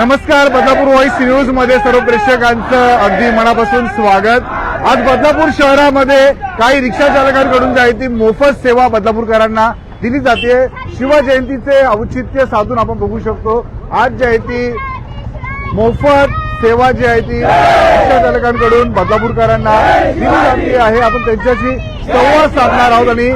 नमस्कार, Badlapur voice news मध्ये सर्व प्रेक्षकांचं अगदी मनापासून स्वागत। आज बदलापूर शहरामध्ये काही रिक्षा चालकांकडून जी आहे ती मोफत सेवा बदलापूरकरांना दिली जाते। शिवजयंतीचे औचित्य साधून आपण बघू शकतो आज जी आहे ती मोफत सेवा जी आहे ती रिक्षा चालकांकडून बदलापूरकरांना दिली जाते आहे। आपण त्यांच्याशी संवाद साधणार आहोत आणि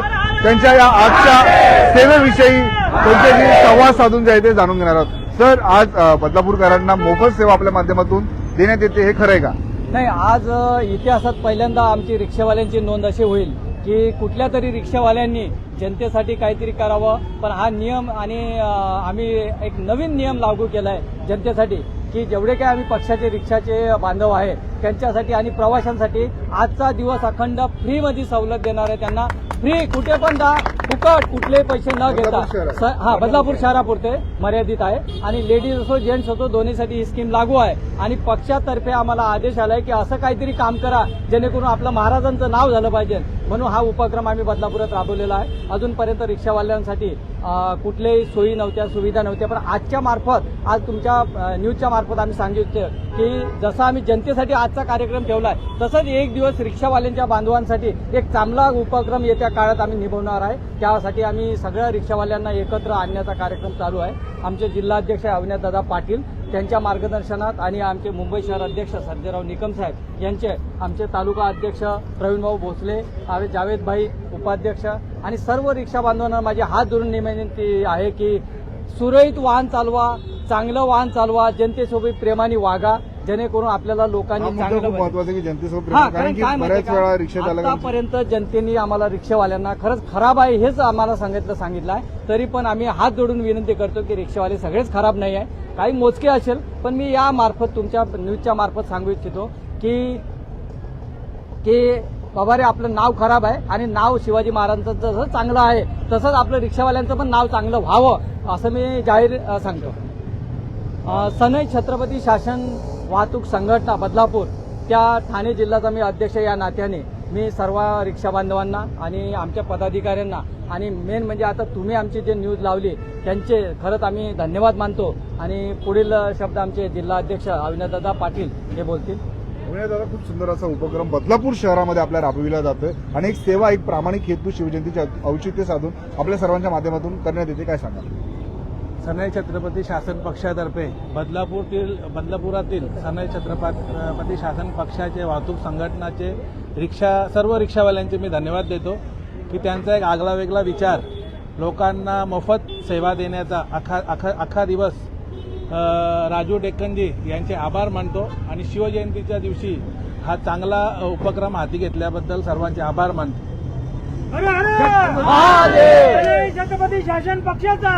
त्यांच्या या आजच्या सेवेविषयी त्यांच्याशी संवाद साधून जे आहे ते जाणून घेणार आहोत। सर, आज बदलापूरकरांना मोफत सेवा आपल्या माध्यमातून देण्यात येते, हे खरं आहे का? नाही, आज इतिहासात पहिल्यांदा आमची रिक्षावाल्यांची नोंद अशी होईल की कुठल्या तरी रिक्षावाल्यांनी जनतेसाठी काहीतरी करावं, पण हा नियम आणि आम्ही एक नवीन नियम लागू केलाय जनतेसाठी की जेवढे काही आम्ही पक्षाचे रिक्षाचे बांधव आहे त्यांच्यासाठी आणि प्रवाशांसाठी आजचा दिवस अखंड फ्रीमध्ये सवलत देणार आहे। त्यांना फ्री कुठे पण जा, फुकट, कुठले पैसे न घेता। बदलापूर शहरापुरते मर्यादित आहे आणि लेडीज असो जेंट्स असो दोन्हीसाठी ही स्कीम लागू आहे। आणि पक्षातर्फे आम्हाला आदेश आलाय की असं काहीतरी काम करा जेणेकरून आपलं महाराजांचं नाव झालं पाहिजे, म्हणून हा उपक्रम आम्ही बदलापुरात राबवलेला आहे। अजूनपर्यंत रिक्षावाल्यांसाठी कुठल्याही सोयी नव्हत्या, सुविधा नव्हत्या, पण आजच्या मार्फत आज तुमच्या न्यूजच्या मार्फत आम्ही सांगितलं की जसं आम्ही जनतेसाठी आजचा कार्यक्रम ठेवलाय तसंच एक दिवस रिक्षावाल्यांच्या बांधवांसाठी एक चांगला उपक्रम येत्या काळात आम्ही निभवणार आहे। त्यासाठी आम्ही सगळ्या रिक्षावाल्यांना एकत्र आणण्याचा कार्यक्रम चालू आहे। आमचे जिल्हाध्यक्ष अविनाशदादा पाटील त्यांच्या मार्गदर्शनात आणि आमचे मुंबई शहर अध्यक्ष सर्जेराव निकम साहेब यांचे, आमचे तालुका अध्यक्ष प्रवीणभाऊ भोसले, जावेदभाई उपाध्यक्ष आणि सर्व रिक्षा बांधवांना माझी हात जोडून विनंती आहे की सुरळीत वाहन चालवा, चांगलं वाहन चालवा, जनतेसोबत प्रेमाने वागा जेणेकरून आपल्याला लोकांनी चांगलं महत्वाचं की जनतेसोबत प्रेम, कारण की बऱ्याच वेळा रिक्षा आतापर्यंत जनतेने आम्हाला रिक्षावाल्यांना खरंच खराब आहे हेच आम्हाला सांगितलं आहे। तरी पण आम्ही हात जोडून विनंती करतो की रिक्षावाले सगळेच खराब नाही आहे, काही मोजके असेल, पण मी या मार्फत तुमच्या न्यूजच्या मार्फत सांगू इच्छितो की बाबा रे आपलं नाव खराब आहे आणि नाव शिवाजी महाराजांचं जसं चांगलं आहे तसंच आपलं रिक्षावाल्यांचं पण नाव चांगलं व्हावं असं मी जाहीर सांगतो। सनई छत्रपती शासन वाहतूक संघटना बदलापूर त्या ठाणे जिल्ह्याचा मी अध्यक्ष या नात्याने मी सर्व रिक्षा बांधवांना आणि आमच्या पदाधिकाऱ्यांना आणि मेन म्हणजे आता तुम्ही आमची जे न्यूज लावली त्यांचे खरंच आम्ही धन्यवाद मानतो। आणि पुढील शब्द आमचे जिल्हा अध्यक्ष अविनाशदादा पाटील हे बोलतील। अविनाशदादा, खूप सुंदर असा उपक्रम बदलापूर शहरामध्ये आपल्या राबविला जातोय आणि एक सेवा, एक प्रामाणिक हेतू शिवजयंतीचे औचित्य साधून आपल्या सर्वांच्या माध्यमातून करण्यात येते, काय सांगाल? सनई छत्रपती शासन पक्षातर्फे बदलापुरातील सनई छत्रपती शासन पक्षाचे वाहतूक संघटनाचे सर्व रिक्षावाल्यांचे मी धन्यवाद देतो की त्यांचा एक आगळा वेगळा विचार लोकांना मोफत सेवा देण्याचा अख्खा दिवस राजू डेक्कनजी यांचे आभार मानतो आणि शिवजयंतीच्या दिवशी हा चांगला उपक्रम हाती घेतल्याबद्दल सर्वांचे आभार मानतो। छत्रपती शासन पक्षाचा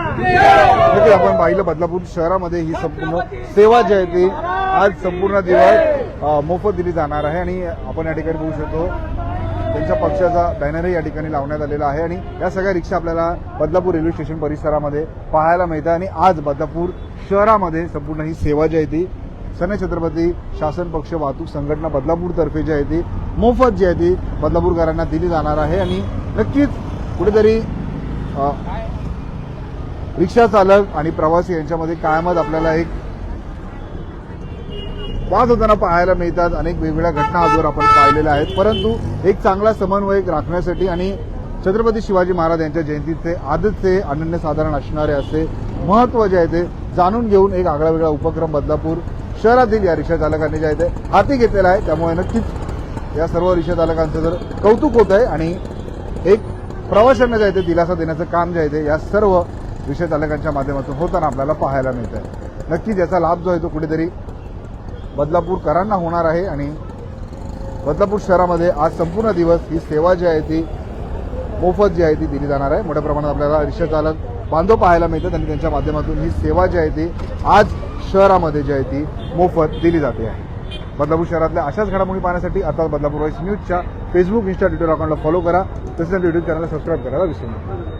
आपण पाहिलं बदलापूर शहरामध्ये ही संपूर्ण सेवा जी आहे ती आज संपूर्ण दिवस मोफत दिली जाणार आहे आणि आपण या ठिकाणी बघू शकतो त्यांच्या पक्षाचा बॅनरही या ठिकाणी लावण्यात आलेला आहे आणि या सगळ्या रिक्षा आपल्याला बदलापूर रेल्वे स्टेशन परिसरामध्ये पाहायला मिळतात आणि आज बदलापूर शहरामध्ये संपूर्ण ही सेवा जी आहे ती सनई छत्रपती शासन पक्ष वाहतूक संघटना बदलापूरतर्फे जी आहे ती मोफत जी आहे ती बदलापूरकरांना दिली जाणार आहे। आणि नक्कीच कुठेतरी रिक्षा चालक आणि प्रवासी यांच्यामध्ये कायमच आपल्याला एक वाद होताना पाहायला मिळतात। अनेक वेगवेगळ्या घटना आजवर आपण पाहिलेल्या आहेत, परंतु एक चांगला समन्वय राखण्यासाठी आणि छत्रपती शिवाजी महाराज यांच्या जयंतीचे आजचे अनन्यसाधारण असणारे असे महत्व जे आहे ते जाणून घेऊन एक आगळा वेगळा उपक्रम बदलापूर शहरातील या रिक्षा चालकांनी जे आहे ते हाती घेतलेला आहे। त्यामुळे नक्कीच या सर्व रिक्षा चालकांचं जर कौतुक होत आहे आणि एक प्रवाशांना जे आहे ते दिलासा देण्याचं काम जे आहे ते या सर्व रिक्षा चालकांच्या माध्यमातून होताना आपल्याला पाहायला मिळत आहे। नक्कीच याचा लाभ जो आहे तो कुठेतरी बदलापूरकरांना होणार आहे आणि बदलापूर शहरामध्ये आज संपूर्ण दिवस ही सेवा जी आहे ती मोफत जी आहे ती दिली जाणार आहे। मोठ्या प्रमाणात आपल्याला रिक्षा चालक बांधव पाहायला मिळतात आणि त्यांच्या माध्यमातून ही सेवा जी आहे ती आज शहरामध्ये जी आहे ती मोफत दिली जाते आहे। बदलापूर शहरातल्या अशाच घडामोडी पाहण्यासाठी आता बदलापूर व्हॉइस न्यूजच्या फेसबुक, इंस्टा, ट्विटर अकाउंटला फॉलो करा, तसेच युट्यूब चॅनलला सबस्क्राईब करायला विसरू नका।